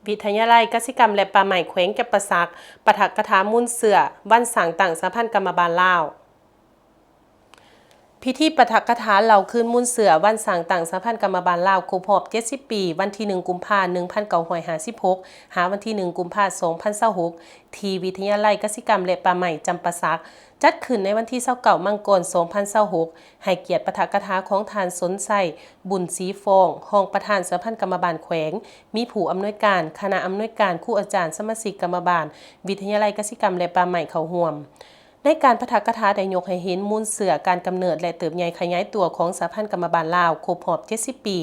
วิทยาลัยกสิกรรมและป่าไม้แขวงแก่นประสักปาฐกถามุ่นเสือวันสางต่างสหพันธ์กรรมบาลลาวพิธีปาฐกถาเหล่าคืนมุ่นเสือวันสางต่างสหพันธ์กรรมบาลลาวครบรอบ70 ปีวันที่1 กุมภาพันธ์1956หาวันที่1 กุมภาพันธ์2026ที่วิทยาลัยกสิกรรมและป่าไม้จำปาสักจัดขึ้นในวันที่29 มังกร2026ให้เกียรติปาฐกถาของทานสนไส้บุญศรีฟองรองประธานสหพันธ์กรรมบาลแขวงมีผู้อำนวยการคณะอำนวยการครูอาจารย์สมาชิกกรรมบาลวิทยาลัยกสิกรรมและป่าไม้เข้าร่วมในการปาฐกถาได้ยกให้เห็นมูลเสือการกำเนิดและเติบใหญ่ขยายตัวของสหพันธ์กรรมบาลลาวครบรอบ70 ปี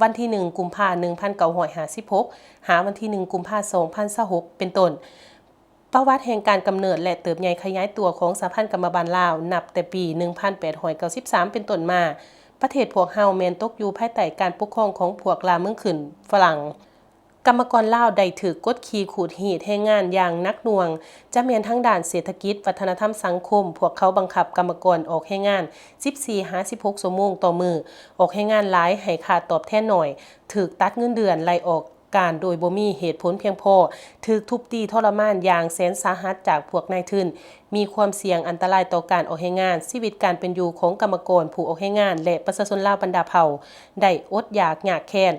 วันที่1 กุมภาพันธ์1956หาวันที่1 กุมภาพันธ์2026เป็นต้นประวัติแห่งการกำเนิดและเติบใหญ่ขยายตัวของสหพันธ์กรรมบาลลาวนับแต่ปี 1893 เป็นต้นมาประเทศพวกเฮาแม่นตกอยู่ภายใต้การปกครองของพวกลาเมืองขึ้นฝรั่งกรรมกรลาวได้ถือกดขี่ขูดหีดแรงงานอย่างหนักหน่วงจะแม่นทั้งด้านเศรษฐกิจวัฒนธรรมสังคมพวกเขาบังคับกรรมกรออกแรงงาน 14-16 ชั่วโมงต่อมื้อออกแรงงานหลายให้ค่าตอบแทนน้อยถูกตัดเงินเดือนไล่ออกการโดยบ่มีเหตุผลเพียงพอถูกทุบตีทรมานอย่างแสนสาหัสจากพวกนายทุนมีความเสี่ยงอันตรายต่อการออกแรงงานชีวิตการเป็นอยู่ของกรรมกรผู้ออกแรงงานและประชาชนลาวบรรดาเผ่าได้อดอยากยากแค้น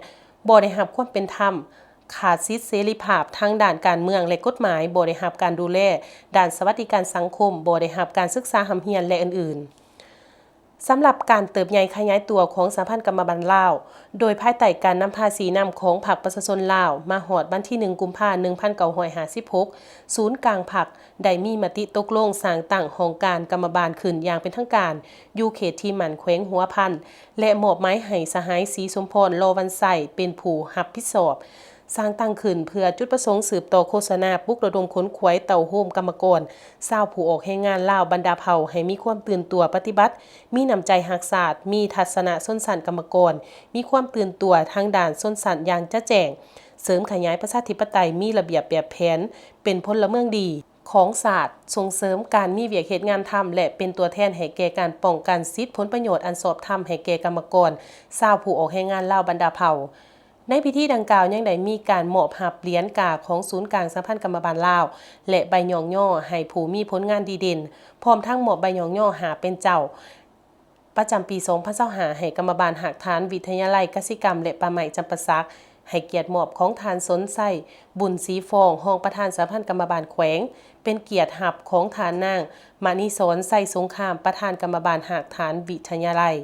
บ่ได้รับความเป็นธรรมขาดสิทธิเสรีภาพทางด้านการเมืองและกฎหมายบ่ได้รับการดูแลด้านสวัสดิการสังคมบ่ได้รับการศึกษาหำเฮียนและอื่นๆสำหรับการเติบใหญ่ขยายตัวของสหพันธ์กรรมบาลลาวโดยภายใต้การนำภาษีนำของพรรคประชาชนลาวมาฮอดวันที่1 กุมภาพันธ์1956ศูนย์กลางพรรคได้มีมติตกลงสร้างตั้งโครงการกรรมบาลขึ้นอย่างเป็นทางการอยู่เขตที่มั่นแขวงหัวพันและมอบหมายให้สหายศรีสมพรโลวันไสเป็นผู้รับผิดชอบสร้างตั้งขึ้นเพื่อจุดประสงค์สืบต่อโฆษณาปลุกระดมขนขวายเต่าโฮมกรรมกรชาวผู้ออกแรงงานลาวบรรดาเผ่าให้มีความตื่นตัวปฏิบัติมีน้ำใจรักษามีทัศนะส้นสันกรรมกรมีความตื่นตัวทางด้านส้นสันอย่างจะแจ้งเสริมขยายประชาธิปไตยมีระเบียบแบบแผนเป็นพลเมืองดีของศาสตร์ส่งเสริมการมีเวียกเหตุงานทำและเป็นตัวแทนให้แก่การป้องกันสิทธิผลประโยชน์อันชอบธรรมให้แก่กรรมกรชาวผู้ออกแรงงานลาวบรรดาเผ่าในพิธีดังกล่าวยังได้มีการมอบรับเหรียญกาของศูนย์กลางสหพันธ์กรรมบาลลาวและใบยองย่อให้ผู้มีผลงานดีเด่นพร้อมทั้งมอบใบยองย่อหาเป็นเจ้าประจำปี2025ให้กรรมบาลหากฐานวิทยาลัยกสิกรรมและป่าไม้จำปาสักให้เกียรติมอบของทานสนไส้บุญศรีฟองรองประธานสหพันธ์กรรมบาลแขวงเป็นเกียรติหับของฐานนางมานิสรไส้สงครามประธานกรรมบาลหากฐานวิทยาลัย